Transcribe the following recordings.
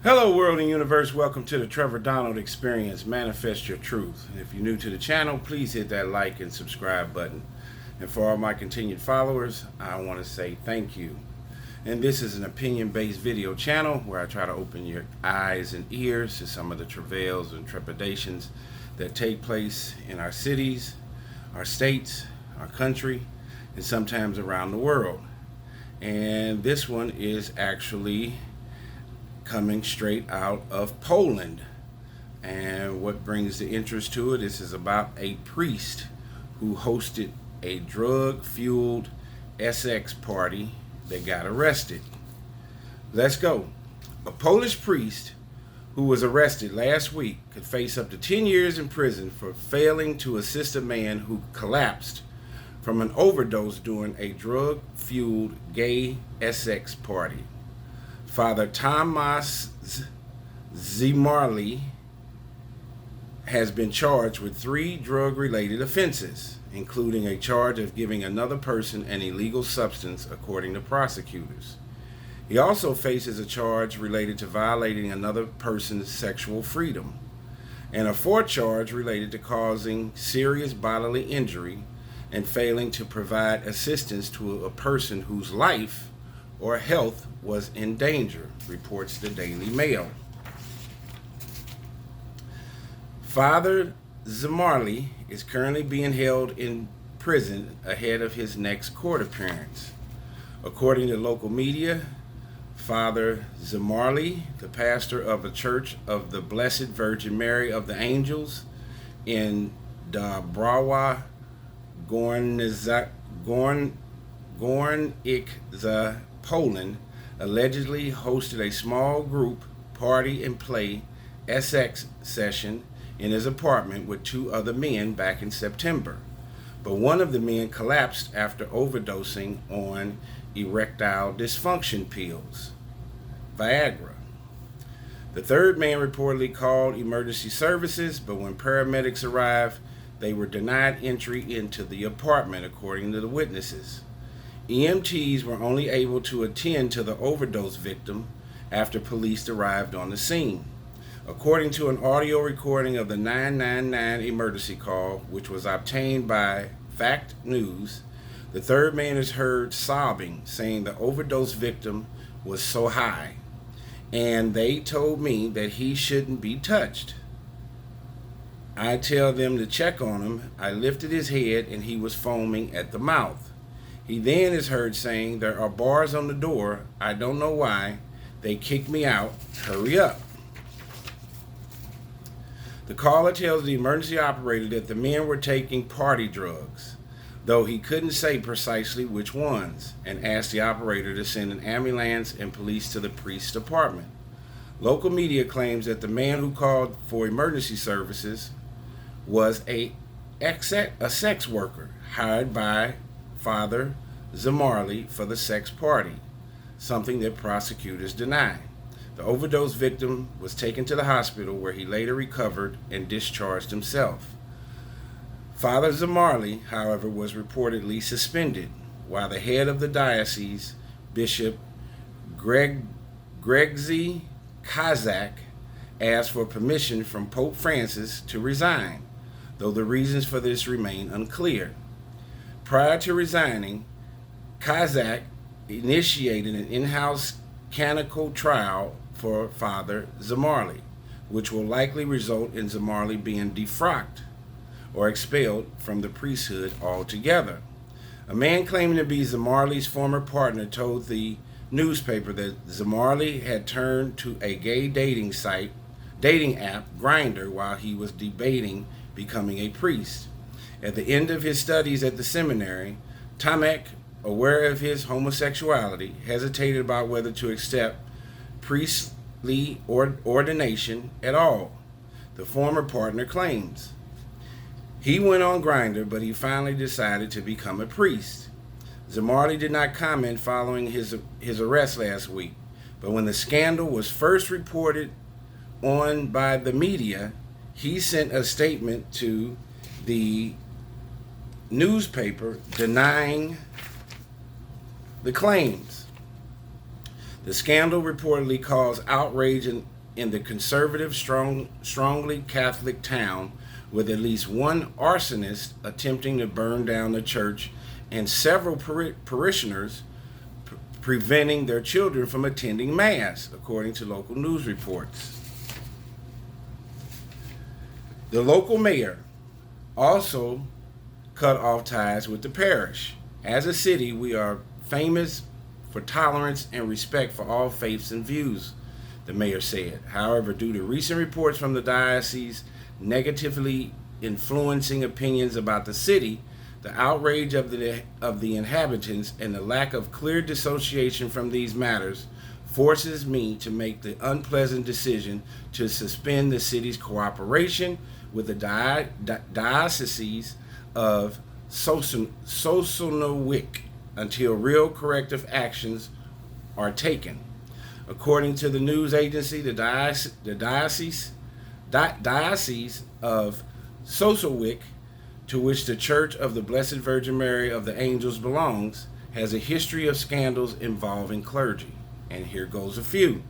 Hello, world and universe. Welcome to the Trevor Donald Experience. Manifest your truth. If you're new to the channel, please hit that like and subscribe button. And for all my continued followers, I want to say thank you. And this is an opinion-based video channel where I try to open your eyes and ears to some of the travails and trepidations that take place in our cities, our states, our country, and sometimes around the world. And this one is actually coming straight out of Poland. And what brings the interest to it, this is about a priest who hosted a drug-fueled sex party that got arrested. Let's go. A Polish priest who was arrested last week could face up to 10 years in prison for failing to assist a man who collapsed from an overdose during a drug-fueled gay sex party. Father Tomasz Zmarly has been charged with 3 drug-related offenses, including a charge of giving another person an illegal substance, according to prosecutors. He also faces a charge related to violating another person's sexual freedom, and a 4th charge related to causing serious bodily injury and failing to provide assistance to a person whose life or health was in danger, reports the Daily Mail. Father Zmarly is currently being held in prison ahead of his next court appearance. According to local media, Father Zmarly, the pastor of a church of the Blessed Virgin Mary of the Angels in Dąbrowa Górnicza, Poland, allegedly hosted a small group party and play sex session in his apartment with 2 other men back in September. But one of the men collapsed after overdosing on erectile dysfunction pills, Viagra. The 3rd man reportedly called emergency services, but when paramedics arrived, they were denied entry into the apartment, according to the witnesses. EMTs were only able to attend to the overdose victim after police arrived on the scene. According to an audio recording of the 999 emergency call, which was obtained by Fact News, the 3rd man is heard sobbing, saying the overdose victim was so high, and they told me that he shouldn't be touched. I tell them to check on him. I lifted his head and he was foaming at the mouth. He then is heard saying, "There are bars on the door. I don't know why. They kicked me out. Hurry up." The caller tells the emergency operator that the men were taking party drugs, though he couldn't say precisely which ones, and asked the operator to send an ambulance and police to the priest's apartment. Local media claims that the man who called for emergency services was a sex worker hired by Father Zmarly for the sex party, something that prosecutors deny. The overdose victim was taken to the hospital, where he later recovered and discharged himself. Father Zmarly, however, was reportedly suspended, while the head of the diocese, Bishop Grzegorz Kazak, asked for permission from Pope Francis to resign, though the reasons for this remain unclear. Prior to resigning, Kazak initiated an in-house canonical trial for Father Zmarly, which will likely result in Zmarly being defrocked or expelled from the priesthood altogether. A man claiming to be Zmarly's former partner told the newspaper that Zmarly had turned to a gay dating app, Grindr, while he was debating becoming a priest. At the end of his studies at the seminary, Tomek, aware of his homosexuality, hesitated about whether to accept priestly ordination at all, the former partner claims. He went on Grindr, but he finally decided to become a priest. Zmarly did not comment following his arrest last week, but when the scandal was first reported on by the media, he sent a statement to the newspaper denying the claims. The scandal reportedly caused outrage in the conservative, strongly Catholic town, with at least one arsonist attempting to burn down the church and several parishioners preventing their children from attending Mass, according to local news reports. The local mayor also cut off ties with the parish. As a city, we are famous for tolerance and respect for all faiths and views, the mayor said. However, due to recent reports from the diocese negatively influencing opinions about the city, the outrage of the inhabitants, and the lack of clear dissociation from these matters forces me to make the unpleasant decision to suspend the city's cooperation with the Diocese of Sosnowiec until real corrective actions are taken. According to the news agency, the Diocese of Sosnowiec, to which the Church of the Blessed Virgin Mary of the Angels belongs, has a history of scandals involving clergy. And here goes a few.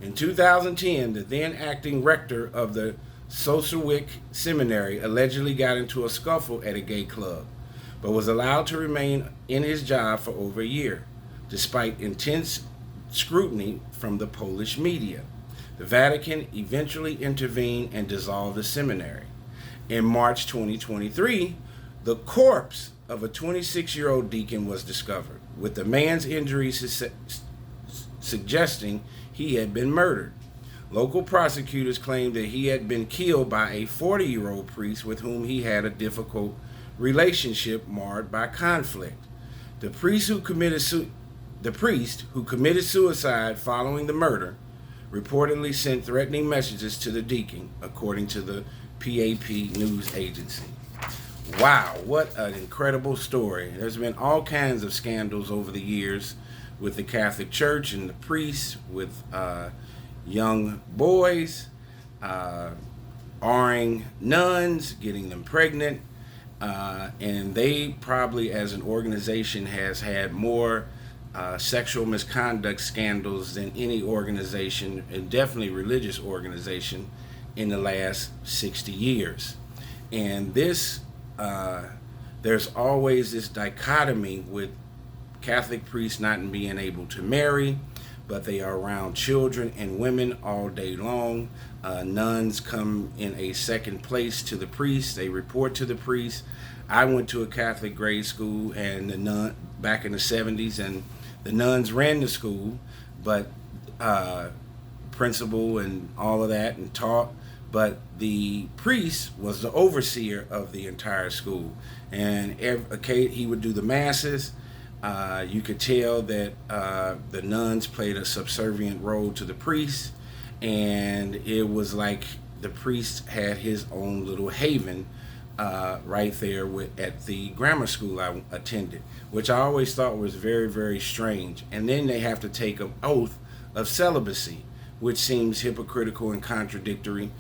In 2010, the then acting rector of the Sosnowiec Seminary allegedly got into a scuffle at a gay club, but was allowed to remain in his job for over a year, despite intense scrutiny from the Polish media. The Vatican eventually intervened and dissolved the seminary. In March 2023, the corpse of a 26-year-old deacon was discovered, with the man's injuries suggesting he had been murdered. Local prosecutors claimed that he had been killed by a 40-year-old priest with whom he had a difficult relationship marred by conflict. The priest who committed suicide following the murder reportedly sent threatening messages to the deacon, according to the PAP news agency. Wow, what an incredible story. There's been all kinds of scandals over the years with the Catholic Church and the priests, with young boys, R-ing nuns, getting them pregnant, and they probably, as an organization, has had more sexual misconduct scandals than any organization, and definitely religious organization, in the last 60 years. And this, there's always this dichotomy with Catholic priests not being able to marry, but they are around children and women all day long. Nuns come in a second place to the priests. They report to the priests. I went to a Catholic grade school and back in the 70s, and the nuns ran the school, but principal and all of that, and taught. But the priest was the overseer of the entire school, and he would do the masses. You could tell that the nuns played a subservient role to the priest, and it was like the priest had his own little haven right there at the grammar school I attended, which I always thought was very, very strange. And then they have to take an oath of celibacy, which seems hypocritical and contradictory,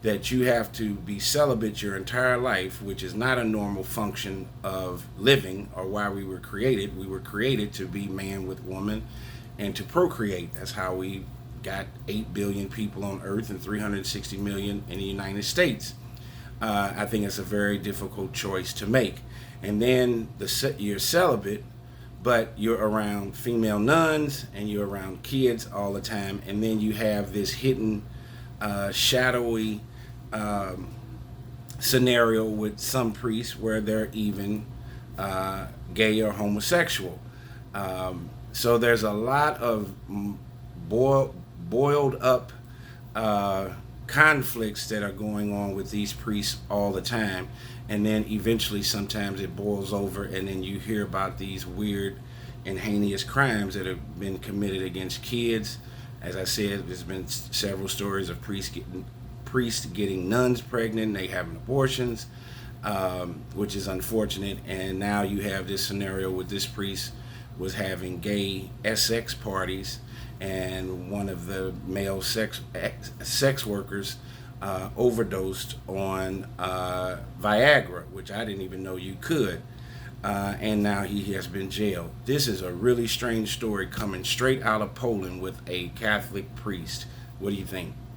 that you have to be celibate your entire life, which is not a normal function of living or why we were created. We were created to be man with woman and to procreate. That's how we got 8 billion people on Earth and 360 million in the United States. I think it's a very difficult choice to make. And then you're celibate, but you're around female nuns and you're around kids all the time. And then you have this hidden, shadowy scenario with some priests where they're even gay or homosexual. So there's a lot of boiled up conflicts that are going on with these priests all the time, and then eventually sometimes it boils over, and then you hear about these weird and heinous crimes that have been committed against kids. As I said, there's been several stories of priests getting nuns pregnant, they having abortions, which is unfortunate. And now you have this scenario with this priest was having gay sex parties, and one of the male sex workers overdosed on Viagra, which I didn't even know you could. and now he has been jailed. This is a really strange story coming straight out of Poland with a Catholic priest. What do you think?